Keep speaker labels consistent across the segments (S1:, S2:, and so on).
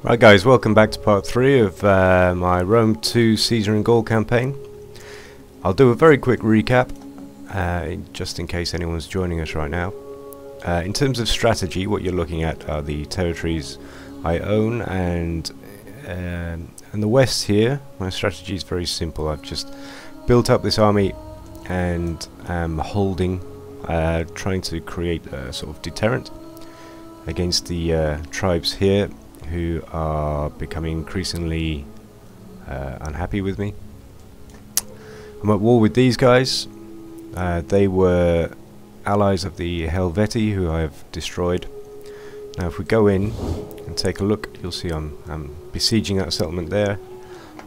S1: Right guys, welcome back to part 3 of my Rome 2 Caesar and Gaul campaign. I'll do a very quick recap, just in case anyone's joining us right now. In terms of strategy, what you're looking at are the territories I own, and in the west here, my strategy is very simple. I've just built up this army and am holding, trying to create a sort of deterrent against the tribes here, who are becoming increasingly unhappy with me. I'm at war with these guys. They were allies of the Helvetii, who I have destroyed. Now if we go in and take a look, you'll see I'm besieging that settlement there.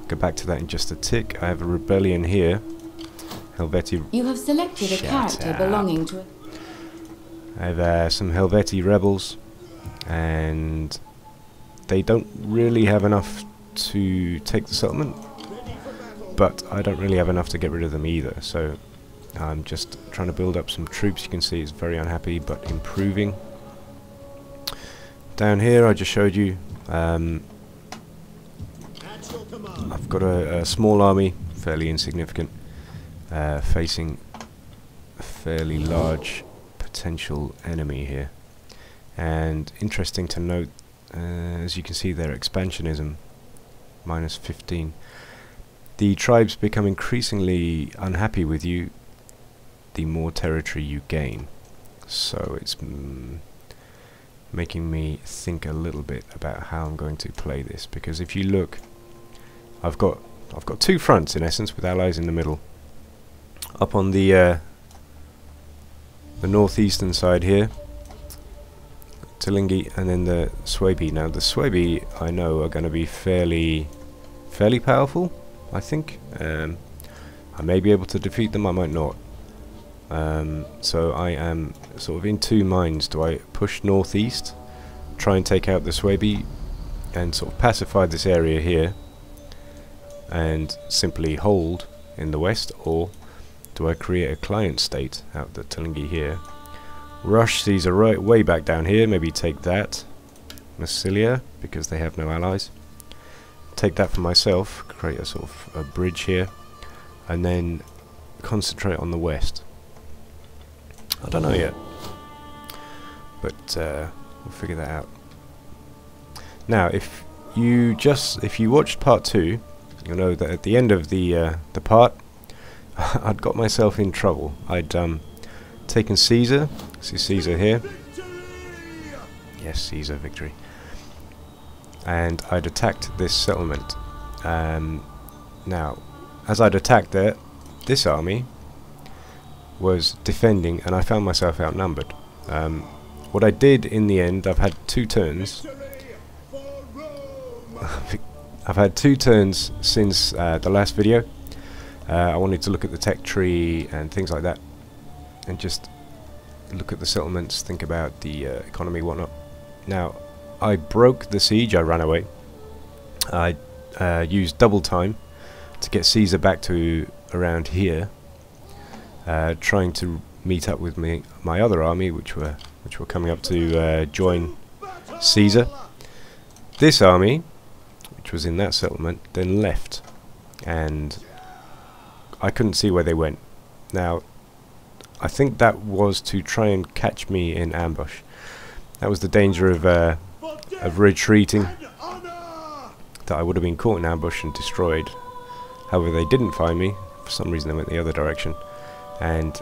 S1: Go back to that in just a tick. I have a rebellion here. Helvetii.
S2: You have selected a character belonging to
S1: I have some Helvetii rebels, and they don't really have enough to take the settlement, but I don't really have enough to get rid of them either, so I'm just trying to build up some troops. You can see it's very unhappy but improving. Down here I just showed you, I've got a small army, fairly insignificant, facing a fairly large potential enemy here. And interesting to note, as you can see, their expansionism, -15. The tribes become increasingly unhappy with you the more territory you gain. So it's making me think a little bit about how I'm going to play this, because if you look, I've got two fronts in essence, with allies in the middle. Up on the northeastern side here, Tulingi, and then the Suebi. Now the Suebi, I know, are going to be fairly powerful, I think. I may be able to defeat them, I might not. So I am sort of in two minds. Do I push northeast, try and take out the Suebi and sort of pacify this area here and simply hold in the west, or do I create a client state out the Tulingi here, rush Caesar right way back down here, maybe take that, Massilia, because they have no allies, take that for myself, create a sort of a bridge here, and then concentrate on the west. I don't know yet, but we'll figure that out. Now if you watched part 2, you'll know that at the end of the part I'd got myself in trouble. I'd taken Caesar. See Caesar here. Yes, Caesar victory. And I'd attacked this settlement. Now, as I'd attacked there, this army was defending, and I found myself outnumbered. What I did in the end, I've had 2 turns. I've had 2 turns since the last video. I wanted to look at the tech tree and things like that, and just look at the settlements, think about the economy, whatnot. Now, I broke the siege, I ran away. I used double time to get Caesar back to around here, trying to meet up with my other army, which were coming up to join Caesar. This army, which was in that settlement, then left, and I couldn't see where they went. Now, I think that was to try and catch me in ambush. That was the danger of retreating, that I would have been caught in ambush and destroyed. However, they didn't find me. For some reason they went the other direction, and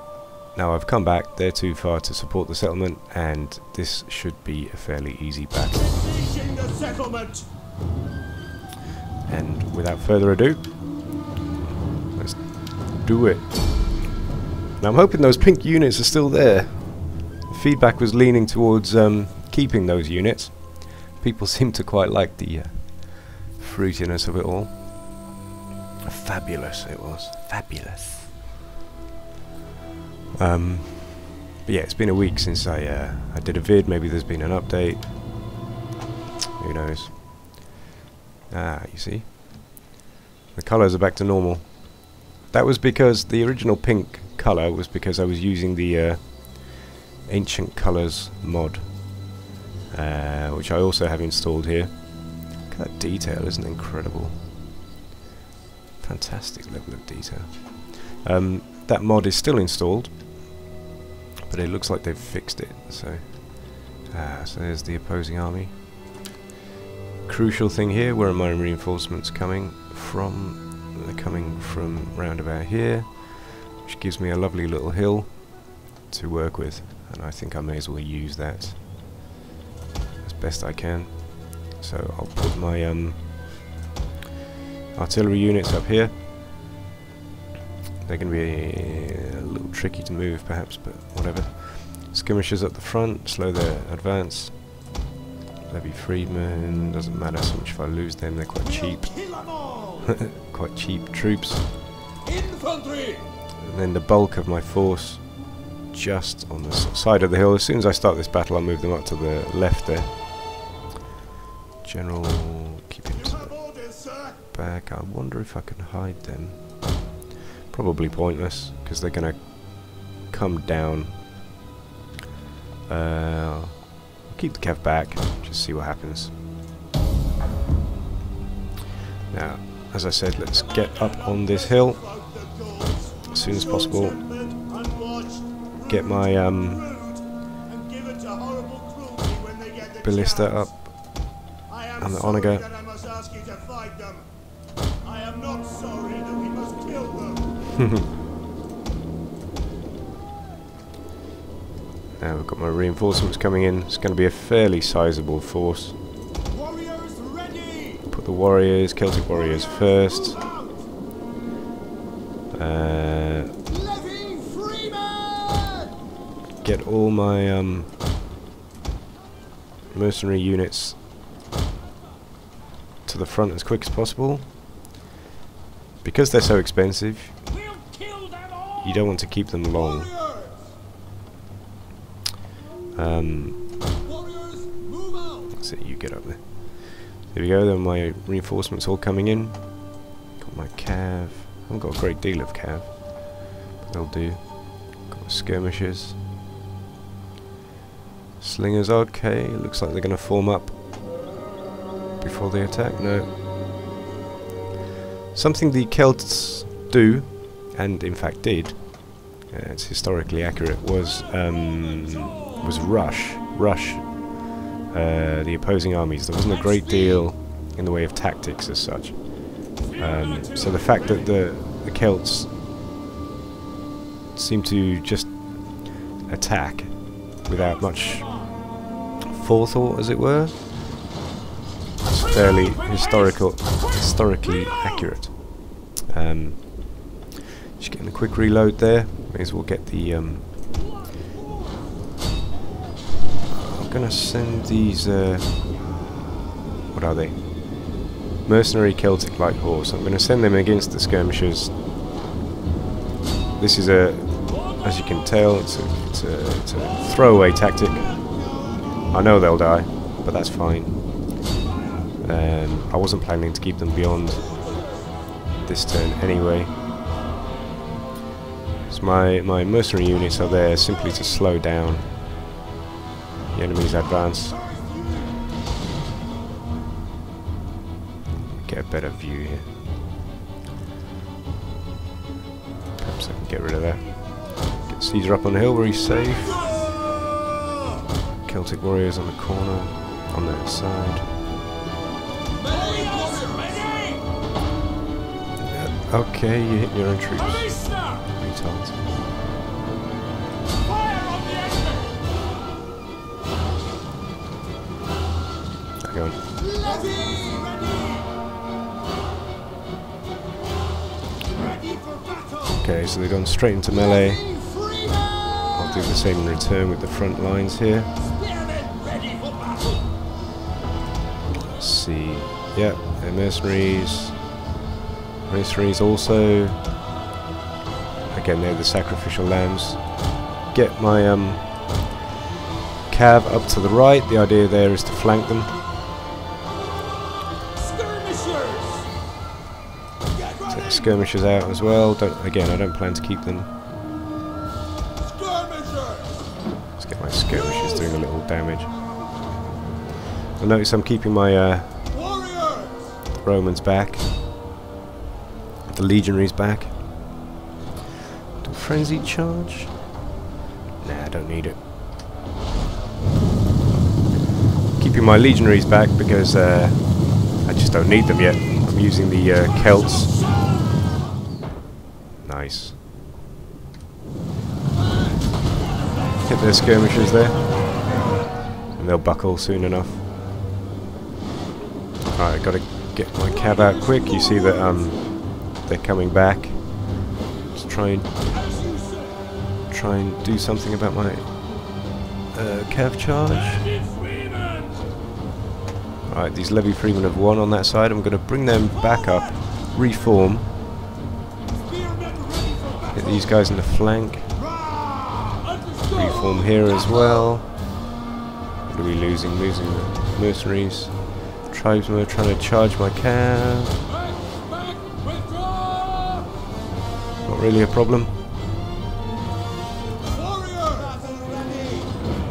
S1: now I've come back. They're too far to support the settlement, and this should be a fairly easy battle. And without further ado, let's do it. Now I'm hoping those pink units are still there. The feedback was leaning towards keeping those units. People seem to quite like the fruitiness of it all. Fabulous it was. Fabulous. But yeah, it's been a week since I did a vid. Maybe there's been an update. Who knows? You see? The colours are back to normal. That was because the original pink colour was because I was using the Ancient Colours mod, which I also have installed here. Look at that detail, isn't it incredible? Fantastic level of detail. That mod is still installed, but it looks like they've fixed it. So there's the opposing army. Crucial thing here, where are my reinforcements coming from? They're coming from round about here, which gives me a lovely little hill to work with, and I think I may as well use that as best I can. So I'll put my artillery units up here. They're going to be a little tricky to move perhaps, but whatever. Skirmishers up the front, slow their advance. Levy freedmen, doesn't matter so much if I lose them, they're quite cheap. Quite cheap troops. Infantry! And then the bulk of my force just on the side of the hill. As soon as I start this battle, I'll move them up to the left there. General, keep him to the back. I wonder if I can hide them. Probably pointless, because they're going to come down. Keep the cav back, just see what happens. Now, as I said, let's get up on this hill as soon as possible. Get my ballista up and the onager. Now we've got my reinforcements coming in. It's going to be a fairly sizable force. Put the warriors, Celtic warriors first. Get all my mercenary units to the front as quick as possible. Because they're so expensive, you don't want to keep them long. That's it, you get up there. There we go, then my reinforcements all coming in. Got my cav. I haven't got a great deal of cav, but they'll do. Got my skirmishers. Slingers, okay, looks like they're going to form up before they attack. No. Something the Celts do, and in fact did, it's historically accurate, was rush the opposing armies. There wasn't a great deal in the way of tactics as such. So the fact that the Celts seem to just attack without much forethought, as it were, is fairly historically accurate. Just getting a quick reload there. May as well get the I'm gonna send these what are they? Mercenary Celtic light horse. I'm gonna send them against the skirmishers. This is as you can tell, it's a throwaway tactic. I know they'll die, but that's fine. I wasn't planning to keep them beyond this turn anyway. So my mercenary units are there simply to slow down the enemy's advance. Get a better view here. Perhaps I can get rid of that. Get Caesar up on the hill where he's safe. Celtic warriors on the corner, on that side. Okay, you hit your own troops. Retards. Hang on. Okay, so they've gone straight into melee. I'll do the same in return with the front lines here. Let's see. Yeah, they're mercenaries. Mercenaries also. Again, they're the sacrificial lambs. Get my cav up to the right. The idea there is to flank them. Take the skirmishers out as well. Again, I don't plan to keep them. Let's get my skirmishers doing a little damage. You'll notice I'm keeping my Romans back. The legionaries back. Do frenzy charge? Nah, I don't need it. Keeping my legionaries back because I just don't need them yet. I'm using the Celts. Nice. Hit their skirmishers there. And they'll buckle soon enough. Alright, gotta get my cav out quick. You see that they're coming back. Just try and do something about my cav charge. Alright, these levy freemen have won on that side. I'm going to bring them back up, reform. Hit these guys in the flank. Reform here as well. What are we losing? Losing the mercenaries. Tribesmen are trying to charge my cav. Not really a problem.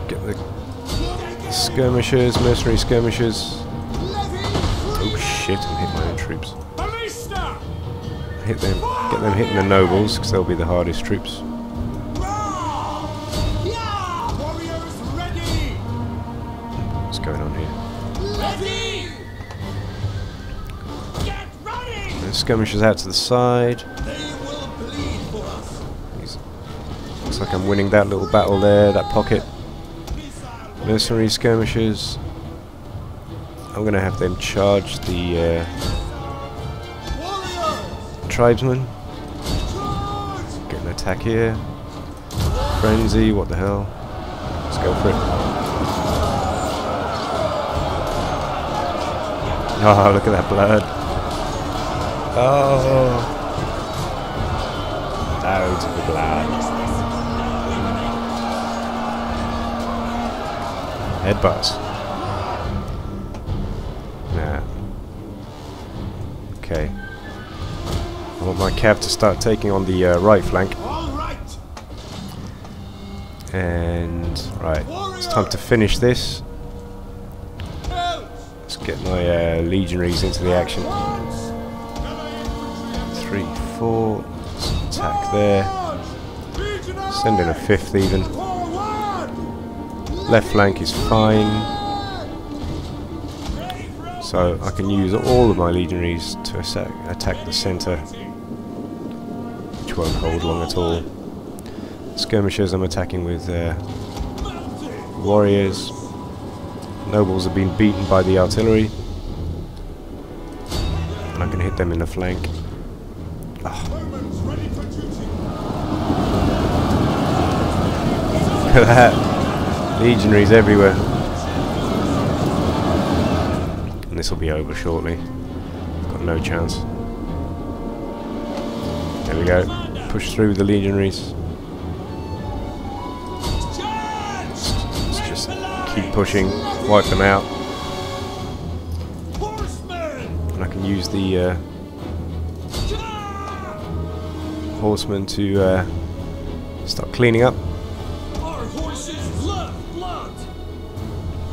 S1: Get the skirmishers, mercenary skirmishers. Oh shit, I'm hitting my own troops. Hit them, get them hitting the nobles, because they'll be the hardest troops. What's going on here? There's skirmishers out to the side. Looks like I'm winning that little battle there, that pocket. Mercenary skirmishers. I'm going to have them charge the tribesmen. Get an attack here. Frenzy, what the hell? Let's go for it. Oh, look at that blood. Oh. Loads of the blood. Headbutts. Nah. Okay. I want my cav to start taking on the right flank. And right, it's time to finish this. Let's get my legionaries into the action. 3, 4. Let's attack there. Send in a 5th even. Left flank is fine. So I can use all of my legionaries to attack the centre, which won't hold long at all. Skirmishers I'm attacking with warriors. Nobles have been beaten by the artillery. And I can hit them in the flank. Oh. Look at that. Legionaries everywhere. And this will be over shortly. Got no chance. There we go. Push through with the legionaries. Let's just keep pushing. Wipe them out. And I can use the horsemen to start cleaning up.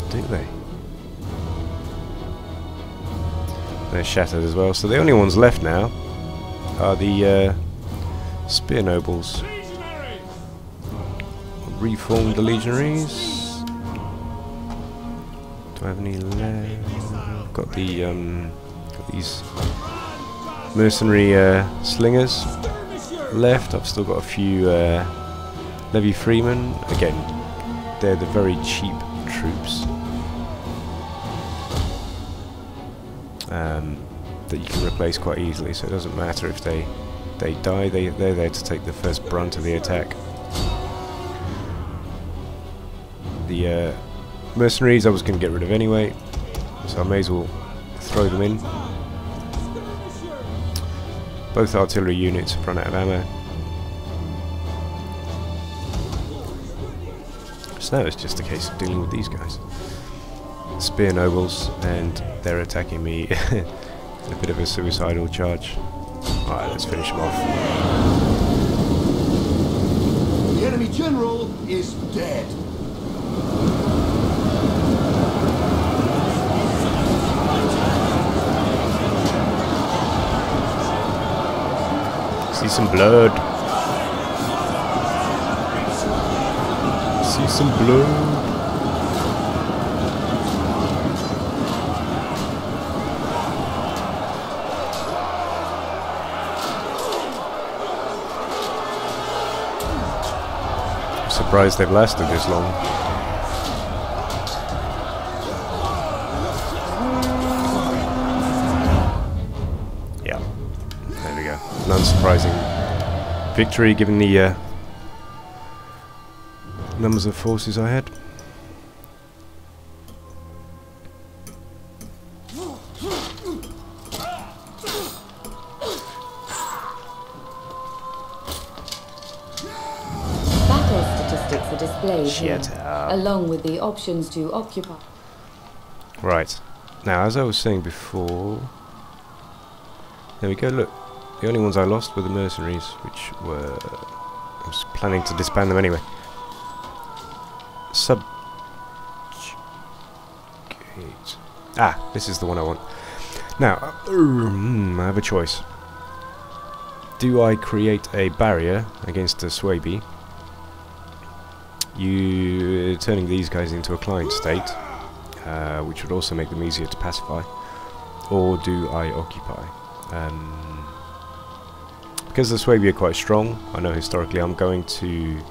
S1: Do they? They're shattered as well. So the only ones left now are the spear nobles. Reform the legionaries. Do I have any left? I've got the got these mercenary slingers left. I've still got a few levy freemen. Again, they're the very cheap troops that you can replace quite easily, so it doesn't matter if they die, they're there to take the first brunt of the attack. The mercenaries I was going to get rid of anyway, so I may as well throw them in. Both artillery units have run out of ammo. So now it's just a case of dealing with these guys. Spear nobles, and they're attacking me in a bit of a suicidal charge. Alright, let's finish them off.
S3: The enemy general is dead.
S1: See some blood. See some blood. Surprised they've lasted this long. Yeah, there we go. An unsurprising victory given the numbers of forces I had.
S2: Shut up. Along with the options to occupy.
S1: Right. Now, as I was saying before, there we go. Look, the only ones I lost were the mercenaries, which were I was planning to disband them anyway. Subjugate. Ah, this is the one I want. Now, I have a choice. Do I create a barrier against the Suebi? You turning these guys into a client state, which would also make them easier to pacify, or do I occupy? Because the Suebi are quite strong, I know historically I'm going to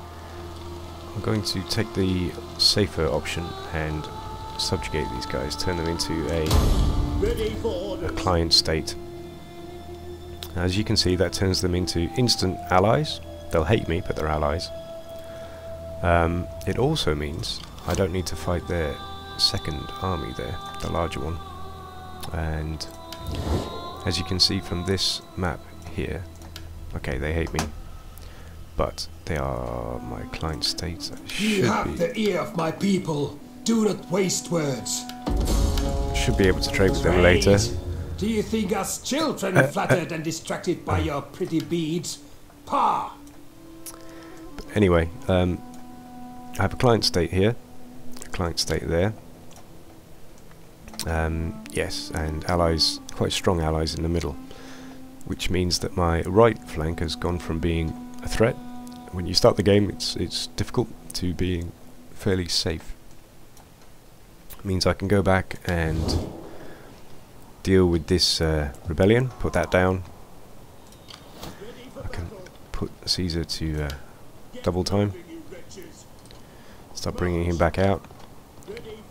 S1: take the safer option and subjugate these guys, turn them into a client state. As you can see, that turns them into instant allies. They'll hate me, but they're allies. It also means I don't need to fight their second army there, the larger one. And as you can see from this map here, okay, they hate me, but they are my client states.
S3: You have the ear of my people. Do not waste words.
S1: Should be able to trade with them later.
S3: Do you think us children flattered and distracted by your pretty beads? Pa!
S1: But anyway, I have a client state here, a client state there. Yes, and allies, quite strong allies in the middle, which means that my right flank has gone from being a threat. When you start the game, it's difficult, to being fairly safe. It means I can go back and deal with this rebellion, put that down. I can put Caesar to double time. Start bringing him back out.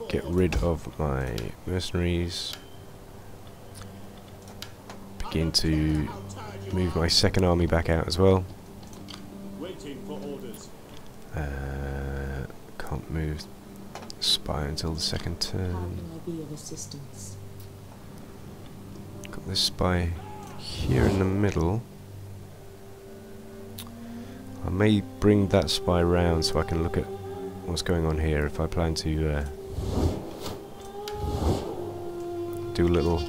S1: Get rid of my mercenaries. Begin to move my second army back out as well. Can't move spy until the second turn. Got this spy here in the middle. I may bring that spy round so I can look at what's going on here if I plan to do a little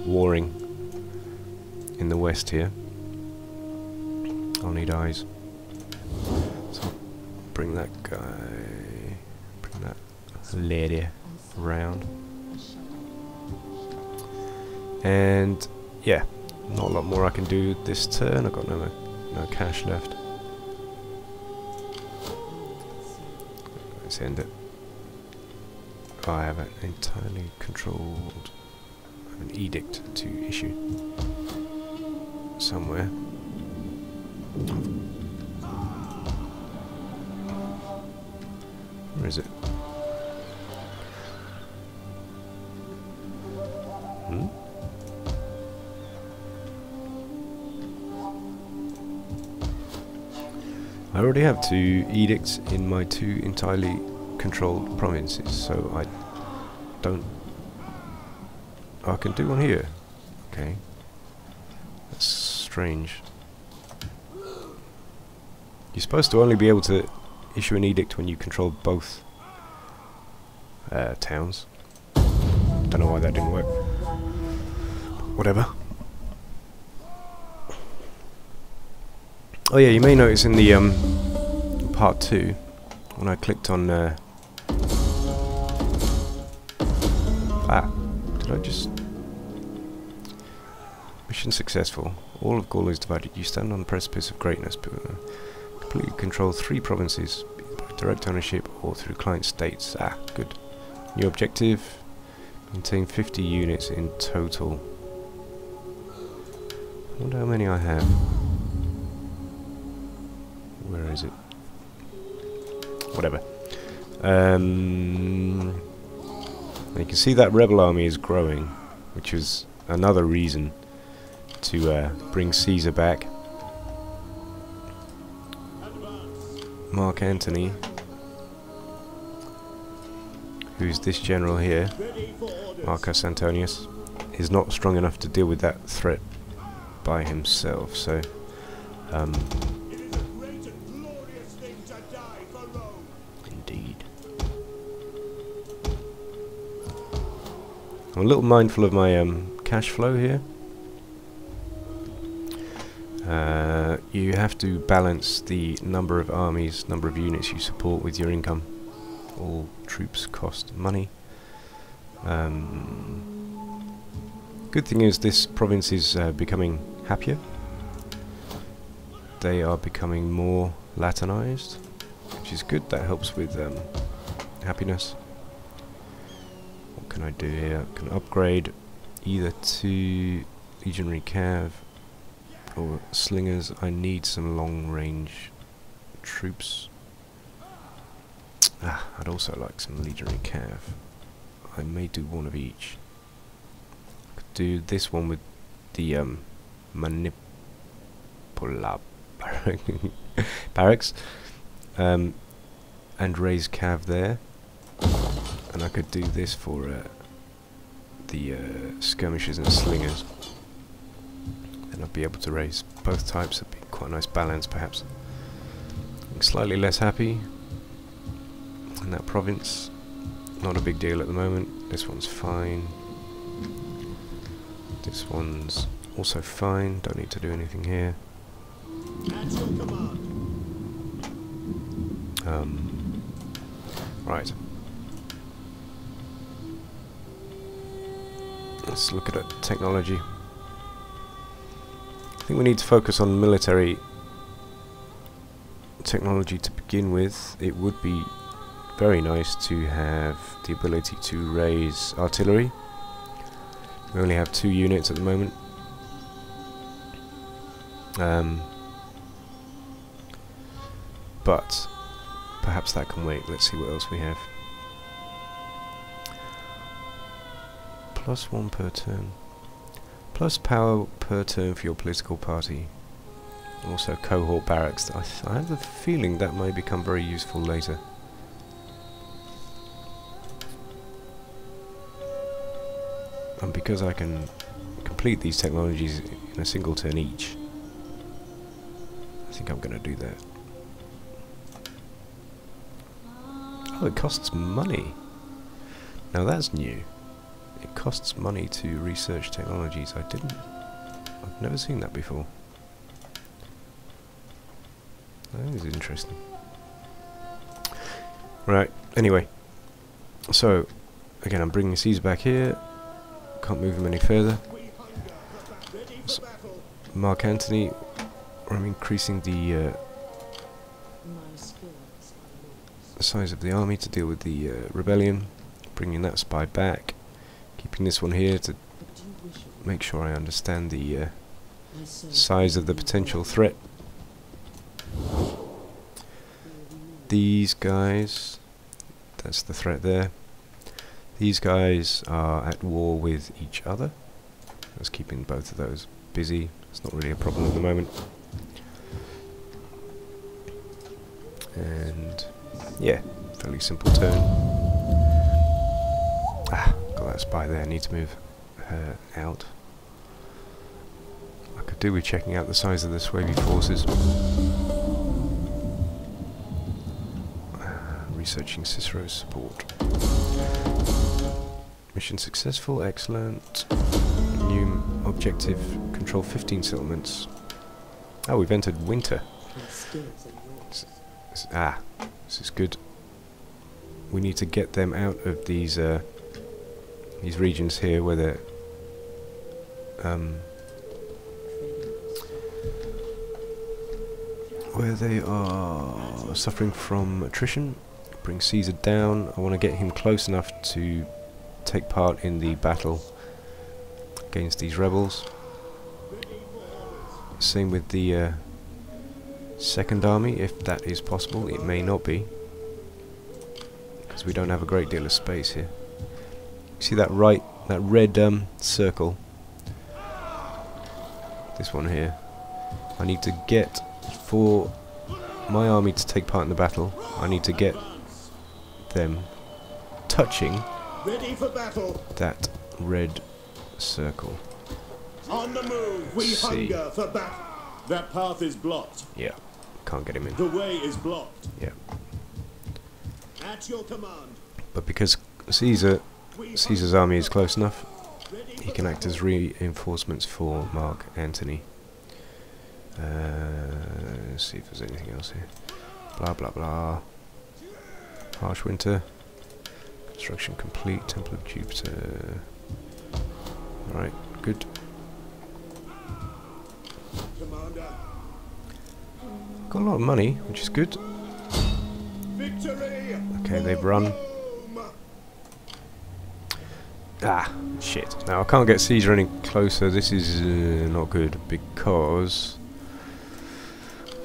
S1: warring in the west here. I'll need eyes. So bring that guy, bring that lady around. And yeah, not a lot more I can do this turn. I've got no cash left. Let's end it. Oh, I have it entirely controlled. I have an edict to issue somewhere. Where is it? I already have 2 edicts in my 2 entirely controlled provinces, so I don't... Oh, I can do one here. Okay. That's strange. You're supposed to only be able to issue an edict when you control both towns. Don't know why that didn't work. Whatever. Oh yeah, you may notice in the part 2, when I clicked on did I just... Mission successful. All of Gaul is divided. You stand on the precipice of greatness. Completely control 3 provinces by direct ownership or through client states. Ah, good. New objective. Maintain 50 units in total. I wonder how many I have. Where is it? Whatever. You can see that rebel army is growing, which is another reason to bring Caesar back. Mark Antony, who's this general here, Marcus Antonius, is not strong enough to deal with that threat by himself, so indeed. I'm a little mindful of my cash flow here. You have to balance the number of armies, number of units you support with your income. All troops cost money. Good thing is this province is becoming happier. They are becoming more Latinized, which is good. That helps with happiness. What can I do here? I can upgrade either to Legionary Cav or Slingers. I need some long-range troops. I'd also like some Legionary Cav. I may do one of each. Could do this one with the Manipula barracks, and raise Cav there. And I could do this for the skirmishers and slingers. Then I'd be able to raise both types. It'd be quite a nice balance, perhaps. I'm slightly less happy in that province. Not a big deal at the moment. This one's fine. This one's also fine. Don't need to do anything here. Right. Let's look at technology. I think we need to focus on military technology to begin with. It would be very nice to have the ability to raise artillery. We only have 2 units at the moment. But perhaps that can wait. Let's see what else we have. +1 per turn. Plus power per turn for your political party. Also cohort barracks. I have the feeling that may become very useful later. And because I can complete these technologies in a single turn each, I think I'm going to do that. Oh, it costs money. Now that's new. It costs money to research technologies. I've never seen that before. That is interesting. Right, anyway. So, again, I'm bringing Caesar back here. Can't move him any further. So, Mark Antony, I'm increasing the size of the army to deal with the rebellion. Bringing that spy back. Keeping this one here to make sure I understand the size of the potential threat. These guys, that's the threat there. These guys are at war with each other. Just keeping both of those busy. It's not really a problem at the moment. And yeah, fairly simple turn. Got that spy there. I need to move her out. I could do with checking out the size of the Suebi forces. Researching Cicero's support. Mission successful, excellent. New objective, control 15 settlements. Oh, we've entered winter. This is good. We need to get them out of these regions here where they're where they are suffering from attrition. Bring Caesar down. I want to get him close enough to take part in the battle against these rebels. Same with the second army, if that is possible. It may not be, because we don't have a great deal of space here. See that red circle? This one here. I need to get, for my army to take part in the battle, I need to get them touching that red circle.
S4: On the move, we hunger for battle. That path is blocked.
S1: Yeah, can't get him in.
S4: The way is blocked.
S1: Yeah.
S4: At your command.
S1: But because Caesar's army is close enough, he can act as reinforcements for Mark Antony. Let's see if there's anything else here. Blah blah blah. Harsh winter. Construction complete. Temple of Jupiter. Alright, good.
S4: Commander.
S1: Got a lot of money, which is good.
S4: Victory.
S1: Okay, they've run. Ah, shit. Now I can't get Caesar any closer. This is not good, because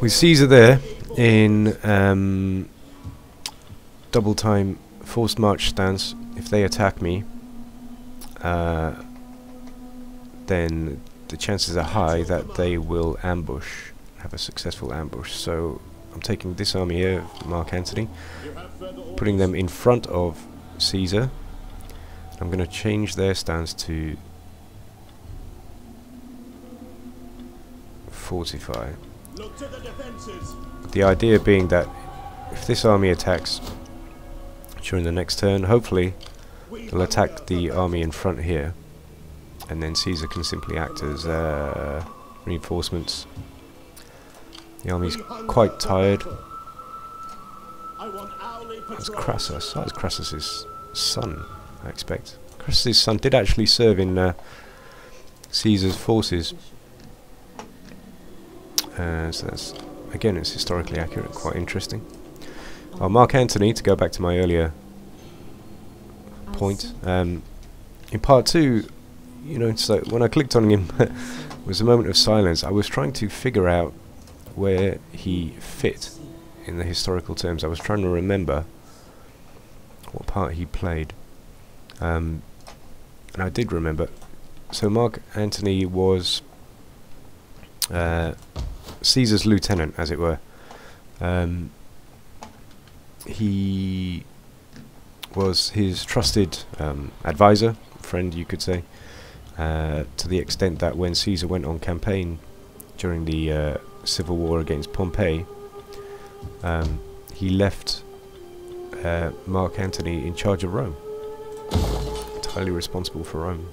S1: with Caesar there in double time forced march stance, if they attack me, then the chances are high that they will ambush, have a successful ambush. So I'm taking this army here, Mark Antony, putting them in front of Caesar. I'm going to change their stance to fortify.
S4: Look to the defenses.
S1: The idea being that if this army attacks during the next turn, hopefully they'll attack the army in front here, and then Caesar can simply act as reinforcements. The army's quite tired. That's Crassus. That was Crassus's son, I expect. Crassus's son did actually serve in Caesar's forces. So that's, again, it's historically accurate, quite interesting. Mark Antony, to go back to my earlier point, in part 2, you know, so when I clicked on him, it was a moment of silence. I was trying to figure out where he fit in the historical terms. I was trying to remember what part he played. And I did remember. So Mark Antony was Caesar's lieutenant, as it were. He was his trusted advisor, friend, you could say, to the extent that when Caesar went on campaign during the civil war against Pompey, he left Mark Antony in charge of Rome, entirely responsible for Rome.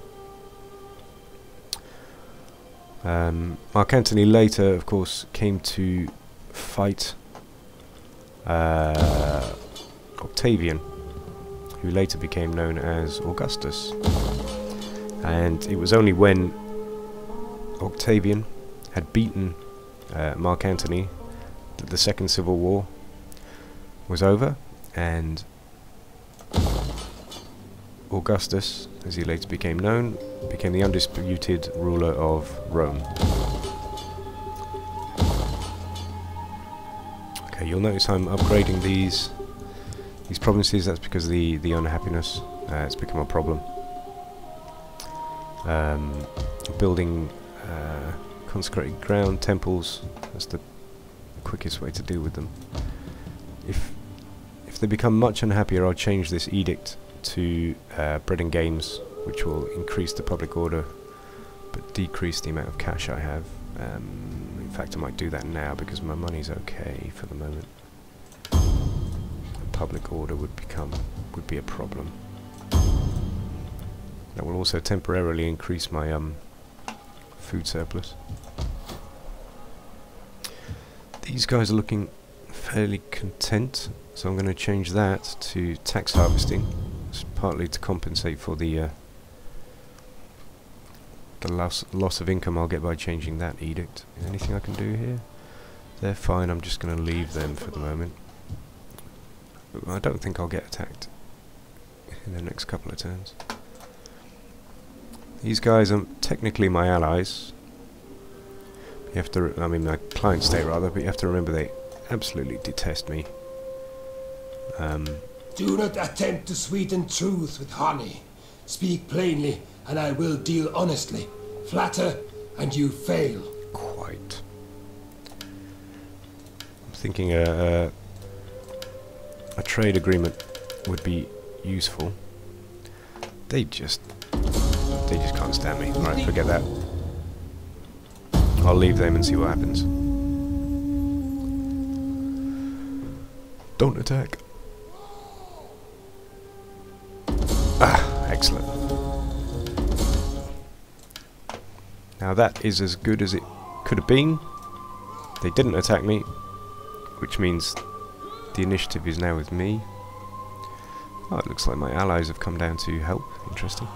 S1: Mark Antony later, of course, came to fight Octavian, who later became known as Augustus. And it was only when Octavian had beaten Mark Antony that the Second Civil War was over, and Augustus, as he later became known, became the undisputed ruler of Rome. Okay, you'll notice I'm upgrading these provinces. That's because of the unhappiness. It's become a problem. Building consecrated ground, temples, that's the quickest way to deal with them. If they become much unhappier, I'll change this edict to bread and games, which will increase the public order but decrease the amount of cash I have. In fact, I might do that now because my money's okay for the moment. Public order would be a problem. That will also temporarily increase my food surplus. These guys are looking fairly content, so I'm going to change that to tax harvesting. It's partly to compensate for the loss of income I'll get by changing that edict. Is there anything I can do here? They're fine, I'm just going to leave them for the moment. I don't think I'll get attacked in the next couple of turns. These guys are technically my allies. You have to, I mean my client state rather, but you have to remember they absolutely detest me.
S3: Do not attempt to sweeten truth with honey. Speak plainly, and I will deal honestly. Flatter, and you fail.
S1: Quite. I'm thinking a trade agreement would be useful. They just can't stand me. Alright, forget that. I'll leave them and see what happens. Don't attack. Ah, excellent. Now that is as good as it could have been. They didn't attack me, which means the initiative is now with me. Oh, it looks like my allies have come down to help. Interesting.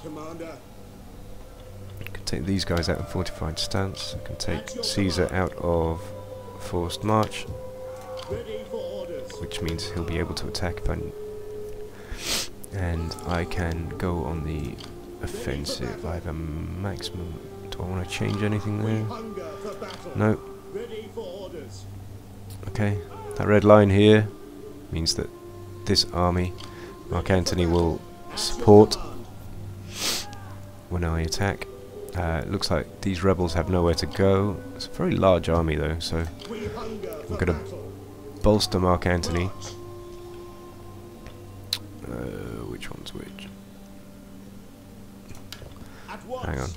S4: Commander.
S1: I can take these guys out of fortified stance. I can take Caesar out of forced march,
S4: Ready for orders.
S1: which means he'll be able to attack if I... And I can go on the offensive. I have a maximum... Do I want to change anything there?
S4: Hunger for battle.
S1: No.
S4: Ready for orders.
S1: Okay. That red line here means that this army, Mark Antony, will support when I attack. It looks like these rebels have nowhere to go. It's a very large army though, so
S4: We hunger
S1: I'm
S4: for
S1: going to
S4: battle.
S1: bolster Mark Antony. Which one's which?
S4: At once.
S1: Hang on.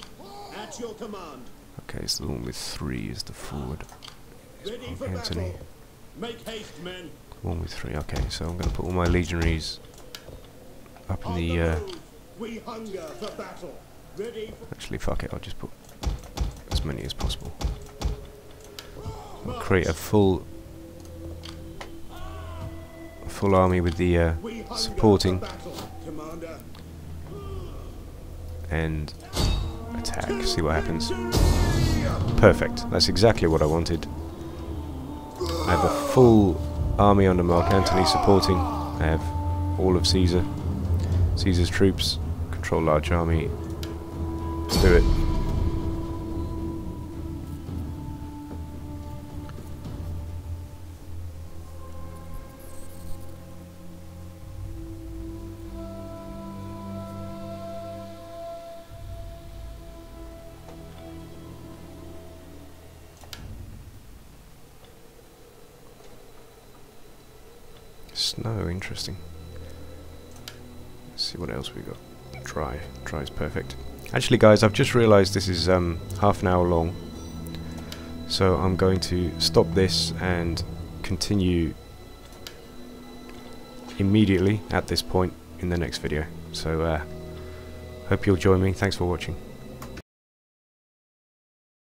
S4: At your command.
S1: Okay, so the one with 3 is the forward.
S4: Ready
S1: Mark
S4: for
S1: Antony.
S4: battle. Make haste, men.
S1: One with 3. Okay, so I'm going to put all my legionaries up in
S4: On
S1: the...
S4: move. We hunger for battle. Ready for
S1: Actually, fuck it. I'll just put as many as possible. I'll create a full army with the
S4: we hunger
S1: supporting
S4: for battle. Commander.
S1: and attack. See what happens. Perfect. That's exactly what I wanted. I have a full army under Mark Antony supporting. I have all of Caesar's troops, control large army. Let's do it. Snow, interesting. Let's see what else we got. Dry. Dry is perfect. Actually guys, I've just realised this is half an hour long. So I'm going to stop this and continue immediately at this point in the next video. So hope you'll join me. Thanks for watching.